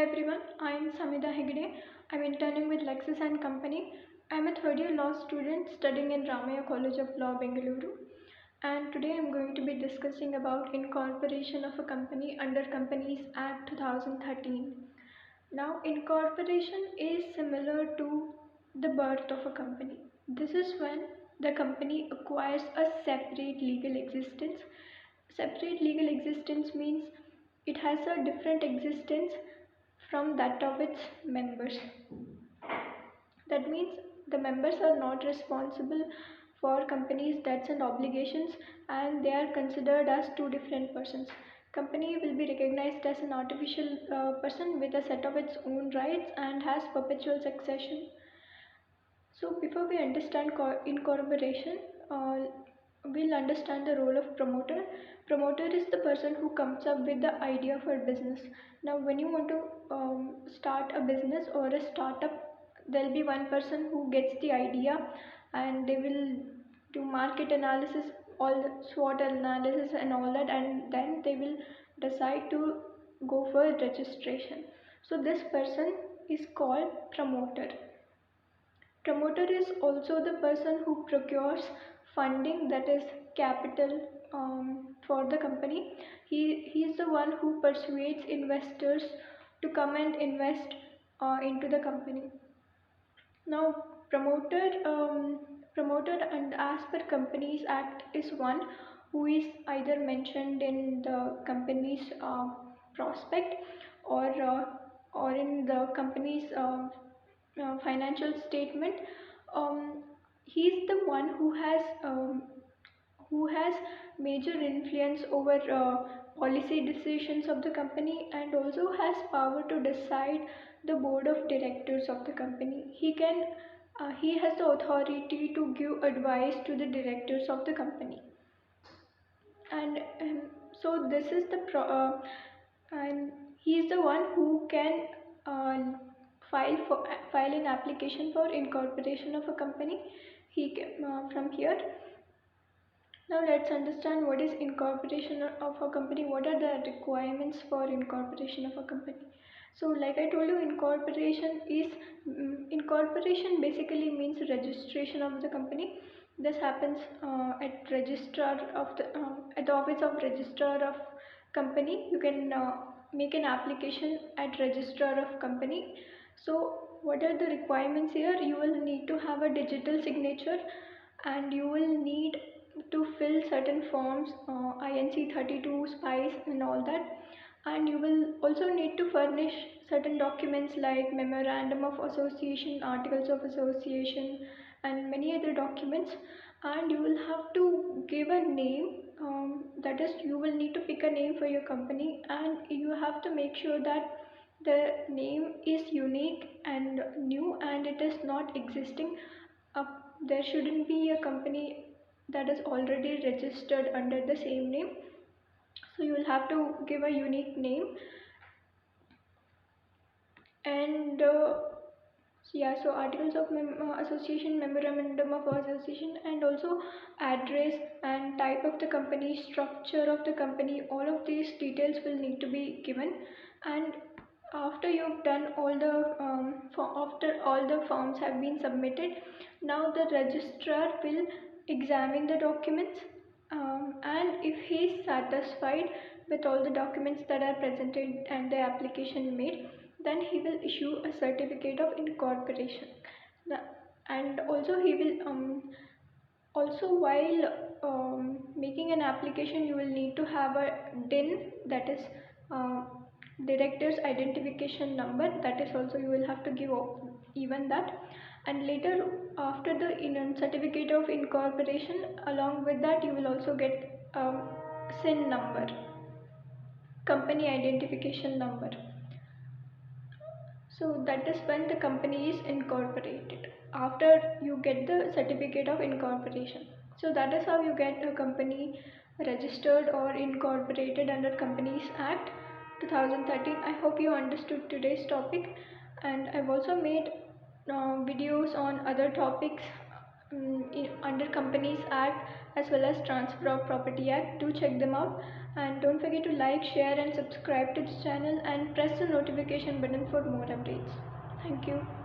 everyone, I am Samida Hegde. I am interning with Lexis and Company. I am a third year law student studying in Ramaya College of Law, Bengaluru. And today I am going to be discussing about incorporation of a company under Companies Act 2013. Now, incorporation is similar to the birth of a company. This is when the company acquires a separate legal existence. Separate legal existence means it has a different existence from that of its members. That means the members are not responsible for company's debts and obligations, and they are considered as two different persons. Company will be recognized as an artificial person with a set of its own rights and has perpetual succession. So before we understand incorporation, we'll understand the role of promoter. Promoter is the person who comes up with the idea for business. Now when you want to start a business or a startup, there'll be one person who gets the idea and they will do market analysis, all the SWOT analysis and all that, and then they will decide to go for registration. So this person is called promoter. Promoter is also the person who procures funding, that is capital, for the company. He is the one who persuades investors to come and invest into the company. Now, promoter and as per Companies Act is one who is either mentioned in the company's prospect or in the company's financial statement. He is the one who has major influence over policy decisions of the company and also has power to decide the board of directors of the company. He has the authority to give advice to the directors of the company. And so this is the and he is the one who can uh, file an application for incorporation of a company. From here. Now let's understand what is incorporation of a company. What are the requirements for incorporation of a company? So like I told you, incorporation basically means registration of the company. This happens at the office of registrar of company. You can make an application at registrar of company. So what are the requirements here? You will need to have a digital signature and you will need to fill certain forms, INC 32, SPICE and all that, and you will also need to furnish certain documents like memorandum of association, articles of association and many other documents, and you will have to give a name, that is you will need to pick a name for your company and you have to make sure that the name is unique and new and it is not existing. There shouldn't be a company that is already registered under the same name, so you will have to give a unique name. And so articles of association, memorandum of association, and also address and type of the company, structure of the company, all of these details will need to be given. And after you've done all the after all the forms have been submitted, now the registrar will examine the documents, and if he is satisfied with all the documents that are presented and the application made, then he will issue a certificate of incorporation. And also he will also while making an application you will need to have a DIN, that is director's identification number, that is also you will have to give even that. And later after the certificate of incorporation, along with that you will also get SIN number, company identification number. So that is when the company is incorporated, after you get the certificate of incorporation. So that is how you get a company registered or incorporated under Companies Act 2013. I hope you understood today's topic, and I've also made videos on other topics under Companies Act as well as Transfer of Property Act. Do check them out. And don't forget to like, share and subscribe to this channel and press the notification button for more updates. Thank you.